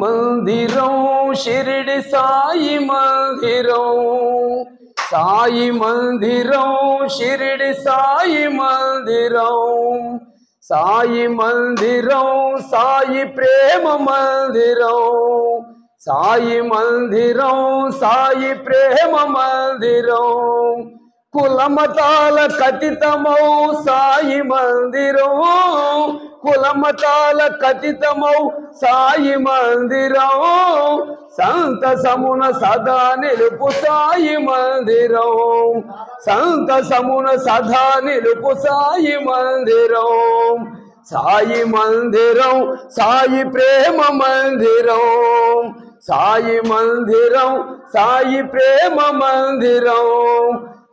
మందిరం షిరిడి సాయి మందిరం, సాయి మందిరం షిరిడి సాయి మందిరం, సాయి మందిరం సాయి ప్రేమ మందిరం, సాయి మందిరం సాయి ప్రేమ మందిరం, కులమతాల కతితమౌ సాయి మందిరం, కులమతాల కతితమౌ సాయి మందిరం, సంతసమున సదా నిలుపు సాయి మందిరం, సంతసమున సదా నిలుపు సాయి మందిరం, సాయి మందిరం సాయి ప్రేమ మందిరం, సాయి మందిరం సాయి ప్రేమ మందిరం,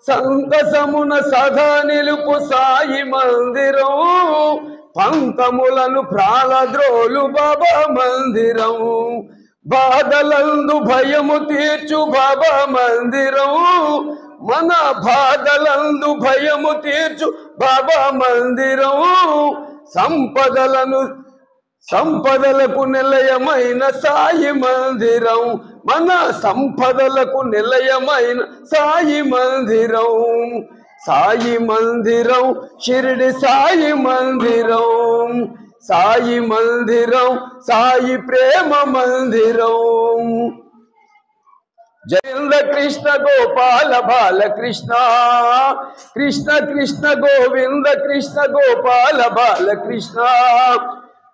సంతసమున సదా నిలుపు సాయి మందిరం, పంకములను ప్రాణద్రోలు బాబా మందిరం, బాధలందు భయము తీర్చు బాబా మందిరం, మన బాధలందు భయము తీర్చు బాబా మందిరం, సంపదలకు నిలయమైన సాయి మందిరం, మన సంపదలకు నిలయమైన సాయి మందిరం, సాయి మందిరం షిరిడి సాయి మందిరం, సాయి మందిరం సాయి ప్రేమ మందిరం. జయంద కృష్ణ గోపాల బాలకృష్ణ, కృష్ణ కృష్ణ గోవింద కృష్ణ గోపాల బాలకృష్ణ,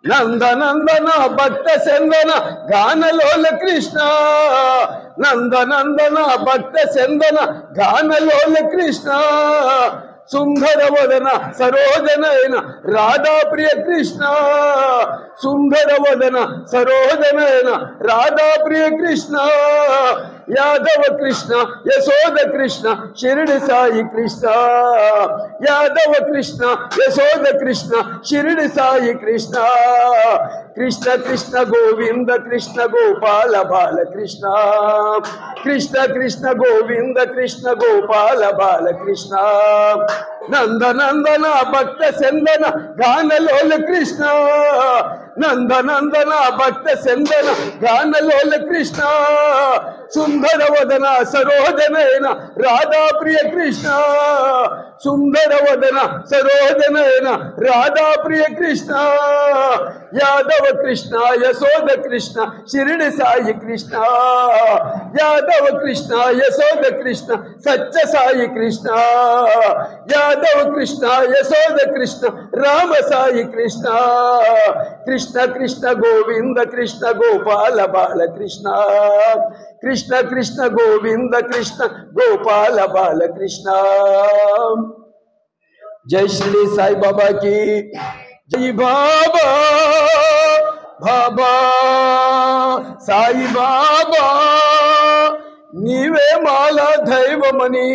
నందనందన భక్త చందన గానలోల కృష్ణ, నందనందన భక్త చందన గానలోల కృష్ణ, సుందర వదన సరోజనైన రాధా ప్రియ కృష్ణ, సుందర వదన సరోజనైన రాధా ప్రియ కృష్ణ, యాదవ కృష్ణ యశోద కృష్ణ షిరిడి సాయి కృష్ణ, యాదవ కృష్ణ యశోద కృష్ణ షిరిడి సాయి కృష్ణ, కృష్ణ కృష్ణ గోవింద కృష్ణ గోపాల బాలకృష్ణ, కృష్ణ కృష్ణ గోవింద కృష్ణ గోపాల బాలకృష్ణ, నందనందన భక్త చందన గానలోల కృష్ణ, నందనందన భక్త చందన గానలోల కృష్ణ, సుందర వదన సరోజనైన రాధా ప్రియ కృష్ణ, సుందర వదన సరోజనైన రాధా ప్రియ కృష్ణ, యాదవ కృష్ణ యశోద కృష్ణ షిరిడి సాయి కృష్ణ, యాదవ కృష్ణ యశోద కృష్ణ సత్య సాయి కృష్ణ, యాదవ కృష్ణ యశోద కృష్ణ రామ సాయి కృష్ణ, కృష్ణ కృష్ణ గోవింద కృష్ణ గోపాల బాలకృష్ణ, కృష్ణ కృష్ణ గోవింద కృష్ణ గోపాల బాలకృష్ణ. జై శ్రీ సాయి బాబా की జై బాబా, బాబా సాయి బాబా నీవే మాల దైవమని,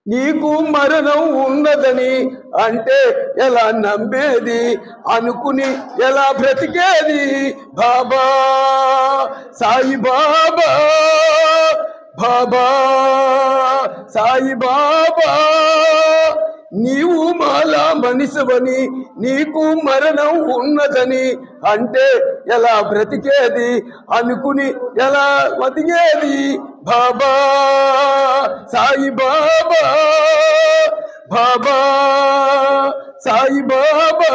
నీకు మరణం ఉన్నదని అంటే ఎలా నమ్మేది, అనుకుని ఎలా బ్రతికేది, బాబా సాయి బాబా, బాబా సాయి బాబా నీవు మాలా మనిషివని, నీకు మరణం ఉన్నదని అంటే ఎలా బ్రతికేది, అనుకుని ఎలా బతికేది, బాబా సాయి బాబా, బాబా సాయి బాబా.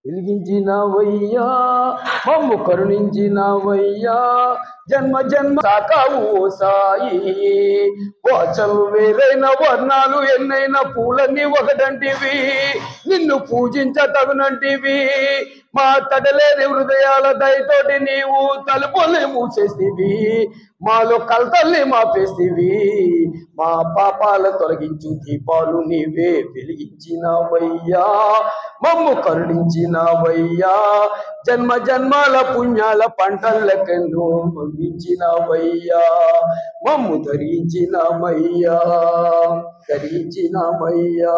వెలిగించినవయ్యా మమ్ము కరుణించినవయ్యా జన్మ జన్మ సాకావు ఓ సాయి వాచలు వేరైన వర్ణాలు ఎన్నైనా పూలన్నీ ఒకటంటివి నిన్ను పూజించ తగునంటివి మా తడలేని హృదయాల దయతోటి నీవు తలుపుల్ని మూసేస్తీవి మాలో కలతల్ని మాపేస్తీవి మా పాపాల తొలగించు దీపాలు నీవే వెలిగించినవయ్యా మమ్ము కరుణించినవయ్యా జన్మ జన్మాల పుణ్యాల పంటలకెన్నో పంపించినవయ్యా మమ్ము ధరించినమయ్యా ధరించినమయ్యా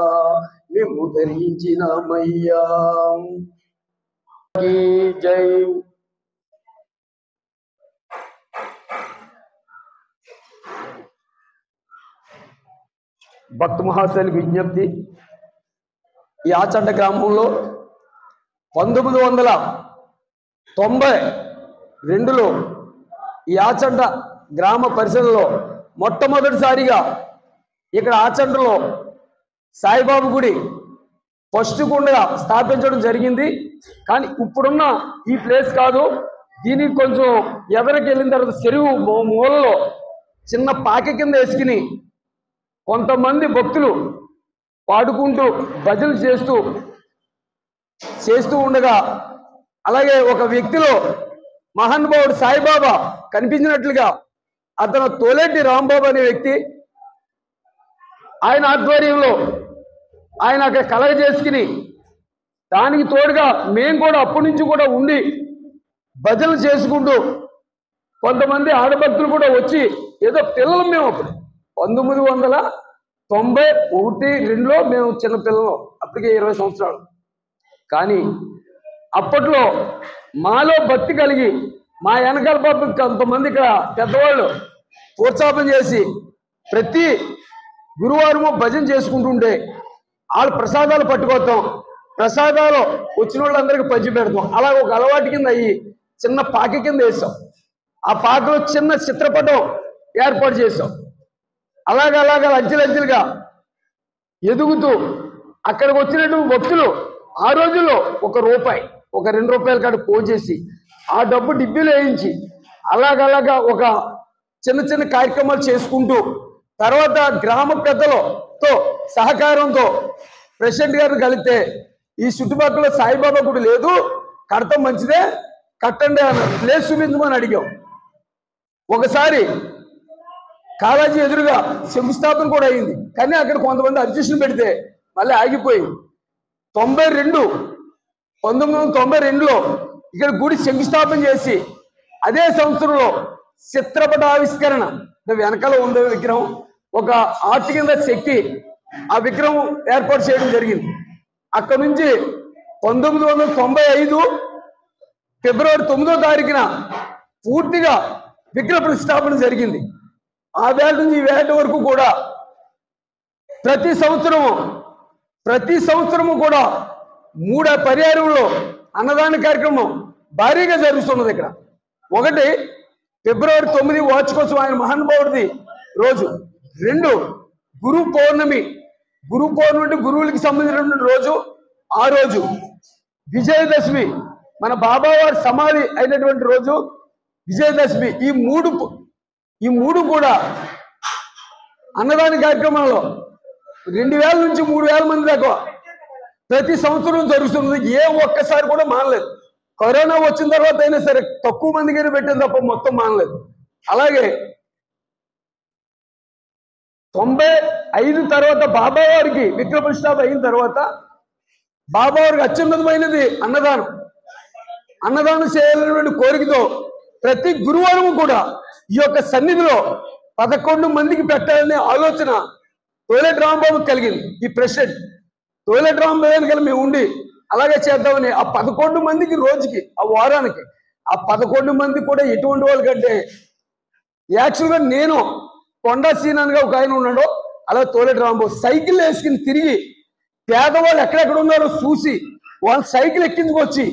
మేము ధరించినమయ్యా జై భక్త మహాశైలికి విజ్ఞప్తి. ఈ ఆచండ గ్రామంలో 1992లో ఈ ఆచండ గ్రామ పరిసరంలో మొట్టమొదటిసారిగా ఇక్కడ ఆచండలో సాయిబాబు గుడి ఫస్ట్ గుండగా స్థాపించడం జరిగింది. కానీ ఇప్పుడున్న ఈ ప్లేస్ కాదు, దీనికి కొంచెం ఎదరికి వెళ్ళిన తర్వాత చెరువు మూలలో చిన్న పాక కింద వేసుకుని కొంతమంది భక్తులు పాడుకుంటూ భజనలు చేస్తూ ఉండగా అలాగే ఒక వ్యక్తిలో మహానుభావుడు సాయిబాబా కనిపించినట్లుగా అతను తోలేటి రాంబాబు అనే వ్యక్తి ఆయన ఆధ్వర్యంలో ఆయన అక్కడ కలగ చేసుకుని దానికి తోడుగా మేము కూడా అప్పటి నుంచి కూడా ఉండి భజనలు చేసుకుంటూ కొంతమంది ఆడభక్తులు కూడా వచ్చి ఏదో పిల్లలు మేము అప్పుడు 1991-2లో మేము చిన్న పిల్లలు, అప్పటికే 20 సంవత్సరాలు. కానీ అప్పట్లో మాలో భక్తి కలిగి మా వెనకాల పాప కొంతమంది ఇక్కడ పెద్దవాళ్ళు ప్రోత్సాహం చేసి ప్రతి గురువారము భజన చేసుకుంటుంటే వాళ్ళు ప్రసాదాలు పట్టుకోతాం, ప్రసాదాలు వచ్చిన వాళ్ళందరికీ పంచి పెడతాం. అలా ఒక అలవాటు కింద అయ్యి చిన్న పాక కింద వేసాం. ఆ పాకలో చిన్న చిత్రపటం ఏర్పాటు చేసాం. అలాగే అంచెలంచెలుగా ఎదుగుతూ అక్కడికి వచ్చినటువంటి భక్తులు ఆ రోజుల్లో ₹1 ఒక ₹2 కాడ పోజేసి ఆ డబ్బు డిబ్బీలు వేయించి అలాగ ఒక చిన్న చిన్న కార్యక్రమాలు చేసుకుంటూ తర్వాత గ్రామ పెద్దలతో సహకారంతో ప్రెసిడెంట్ గారిని కలిస్తే ఈ చుట్టుపక్కల సాయిబాబా గుడి లేదు, కడతాం మంచిదే కట్టండి అన్న ప్లేస్ చూపించమని అడిగాం. ఒకసారి కాలేజీ ఎదురుగా శంకుస్థాపన కూడా అయింది. కానీ అక్కడ కొంతమంది అబ్జెక్షన్ పెడితే మళ్ళీ ఆగిపోయింది. 1992లో ఇక్కడ గుడి శంకుస్థాపన చేసి అదే సంవత్సరంలో చిత్రపట ఆవిష్కరణ వెనకాల ఉండే విగ్రహం ఒక ఆర్ట్ కింద చెక్కి ఆ విగ్రహం ఏర్పాటు చేయడం జరిగింది. అక్కడ నుంచి 1995 ఫిబ్రవరి 9వ తారీఖున పూర్తిగా విగ్రహ ప్రతిష్టాపన జరిగింది. ఆ వేళ నుంచి ఈ వేళ వరకు కూడా ప్రతి సంవత్సరము కూడా 3 పర్యాయంలో అన్నదాన కార్యక్రమం భారీగా జరుగుతున్నది. ఇక్కడ ఒకటి ఫిబ్రవరి 9 వార్షికోత్సవం ఆయన మహానుభావుడిది రోజు. 2 గురు పౌర్ణమి అంటే గురువులకి సంబంధించినటువంటి రోజు. ఆ రోజు విజయదశమి మన బాబావారి సమాధి అయినటువంటి రోజు విజయదశమి. ఈ మూడు కూడా అన్నదాన కార్యక్రమంలో 2000 నుంచి 3000 మంది దాకా ప్రతి సంవత్సరం జరుగుతుంది. ఏ ఒక్కసారి కూడా మానలేదు. కరోనా వచ్చిన తర్వాత అయినా సరే తక్కువ మందికి పెట్టింది తప్ప మొత్తం మానలేదు. అలాగే 95 తర్వాత బాబావారికి విగ్రహ ప్రతిష్ఠాపన అయిన తర్వాత బాబావారికి అత్యున్నతమైనది అన్నదానం చేయాలనేటువంటి కోరికతో ప్రతి గురువారం కూడా ఈ యొక్క సన్నిధిలో 11 మందికి పెట్టాలనే ఆలోచన తోలేటి రాంబాబుకి కలిగింది. ఈ ప్రెసిడెంట్ తోలేటి రాంబాబు వెనకాల మేము ఉండి అలాగే చేద్దామని ఆ 11 మందికి రోజుకి ఆ వారానికి ఆ 11 మంది కూడా ఎటువంటి వాళ్ళకంటే యాక్చువల్గా నేను కొండా సీనాన్గా ఒక ఆయన ఉన్నాడో అలా తోలేటి రాంబాబు సైకిల్ వేసుకుని తిరిగి పేదవాళ్ళు ఎక్కడెక్కడ ఉన్నారో చూసి వాళ్ళ సైకిల్ ఎక్కించుకొచ్చి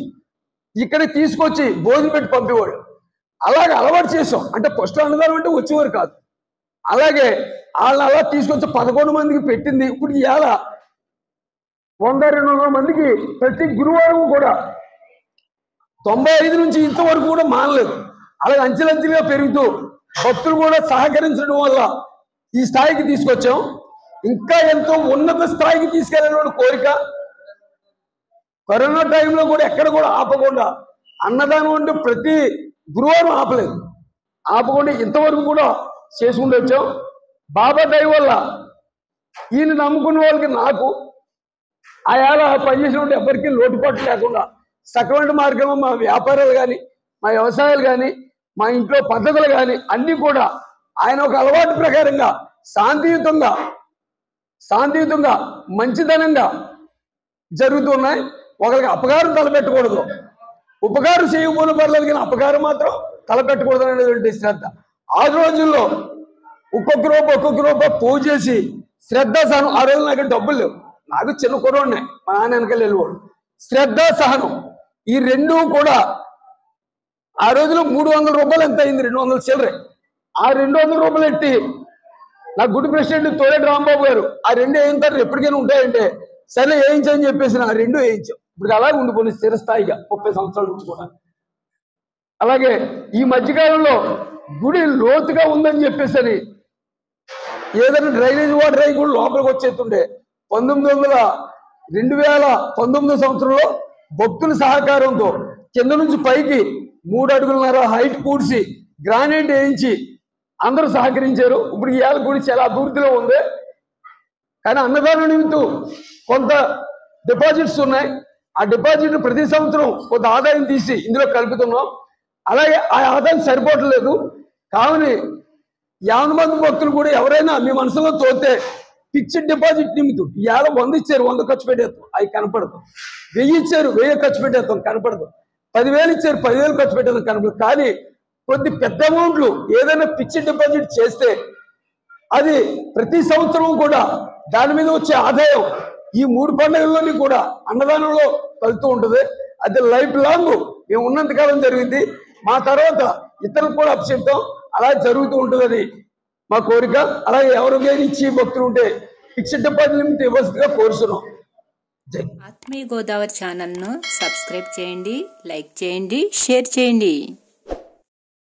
ఇక్కడ తీసుకొచ్చి భోజనం పెట్టి పంపేవాడు. అలాగే అలవాటు చేసాం. అంటే ఫస్ట్ అన్నదానం అంటే వచ్చేవారు కాదు. అలాగే వాళ్ళని అలా తీసుకొచ్చి 11 మందికి పెట్టింది. ఇప్పుడు ఇవాళ 100-200 మందికి ప్రతి గురువారం కూడా 95 నుంచి ఇంతవరకు కూడా మానలేదు. అలాగే అంచెలంచెలుగా పెరుగుతూ భక్తులు కూడా సహకరించడం వల్ల ఈ స్థాయికి తీసుకొచ్చాం. ఇంకా ఎంతో ఉన్నత స్థాయికి తీసుకెళ్ళాలని కోరిక. కరోనా టైంలో కూడా ఎక్కడ కూడా ఆపకుండా అన్నదానం అంటే ప్రతి గురువారం ఆపలేదు, ఆపకుండా ఇంతవరకు కూడా చేసుకుంటూ వచ్చాం. బాబా దయ వల్ల ఈయన నమ్ముకున్న వాళ్ళకి నాకు ఆయా పనిచేసినప్పుడు ఎవరికి లోటుపాటు లేకుండా సకమైన మార్గంలో మా వ్యాపారాలు కానీ, మా వ్యవసాయాలు కానీ, మా ఇంట్లో పద్ధతులు కానీ అన్నీ కూడా ఆయన ఒక అలవాటు ప్రకారంగా శాంతియుతంగా మంచిదనంగా జరుగుతున్నాయి. ఒకరికి అపకారం తలపెట్టకూడదు, ఉపకారం చేయకపోయిన పర్లేదు కానీ అపకారం మాత్రం తలపెట్టకూడదు అనేటువంటి శ్రద్ధ. ఆ రోజుల్లో ఒక్కొక్క రూపాయి పూజ చేసి శ్రద్ధ సహనం. ఆ రోజులు నాకు డబ్బులు లేవు, నాకు చిన్న కుర్రోడ్నే, మా నాన్న వెనకాల వెళ్ళిపోడు. శ్రద్ధ సహనం ఈ రెండూ కూడా ఆ రోజులో 300 రూపాయలు ఎంత అయింది, 200 చిల్లరే. ఆ 200 రూపాయలు ఎట్టి నా గుడి ప్రెసిడెంట్ తోలేటి రాంబాబు గారు ఆ రెండు వేయించారు, ఎప్పటికైనా ఉంటాయంటే సరే వేయించని చెప్పేసి ఆ రెండు వేయించాం. ఇప్పుడు అలాగే ఉండిపోయింది స్థిరస్థాయిగా 30 సంవత్సరాల నుంచి కూడా. అలాగే ఈ మధ్యకాలంలో గుడి లోతుగా ఉందని చెప్పేసి ఏదైనా డ్రైనేజ్ వాటర్ అయి కూడా లోపలికి వచ్చేస్తుండే 2019 సంవత్సరంలో భక్తుల సహకారంతో కింద నుంచి పైకి 3 అడుగులన్నర హైట్ పూడ్చి గ్రానైట్ వేయించి అందరూ సహకరించారు. ఇప్పుడు ఈ ఏళ్ళ గుడి చాలా అభివృద్ధిలో ఉంది. కానీ అన్నదానం నిమిత్తం కొంత డిపాజిట్స్ ఉన్నాయి. ఆ డిపాజిట్ ప్రతి సంవత్సరం కొంత ఆదాయం తీసి ఇందులో కలుపుతున్నాం. అలాగే ఆ ఆదాయం సరిపోవట్లేదు. కావున 50 మంది భక్తులు కూడా ఎవరైనా మీ మనసులో తోతే ఫిక్స్డ్ డిపాజిట్ నిమిత్తం ఇవాళ 100 ఇచ్చారు, 100 ఖర్చు పెట్టేస్తాం, అవి కనపడదు. 1000 ఇచ్చారు, 1000 ఖర్చు పెట్టేస్తాం, కనపడదు. 10,000 ఇచ్చారు, 10,000 ఖర్చు పెట్టేస్తాం, కనపడదు. కానీ కొద్ది పెద్ద అమౌంట్లు ఏదైనా ఫిక్స్డ్ డిపాజిట్ చేస్తే అది ప్రతి సంవత్సరం కూడా దాని మీద వచ్చే ఆదాయం ఈ 3 పండుగల్లోని కూడా అన్నదానంలో కలుతూ ఉంటుంది. అది లైఫ్ లాంగ్ మేము ఉన్నంతకాలం జరిగింది. మా తర్వాత ఇతరులకు కూడా అప్పచెప్తాం. అలా జరుగుతూ ఉంటుందని మా కోరిక. అలాగే ఎవరికైనా ఇచ్చి భక్తులు ఉంటే ఫిక్స్డ్ డిపాజిట్ ఇవ్వాల్సిందిగా కోరుతున్నాం. ఆత్మీయ గోదావరి ఛానల్ను సబ్స్క్రైబ్ చేయండి, లైక్ చేయండి, షేర్ చేయండి.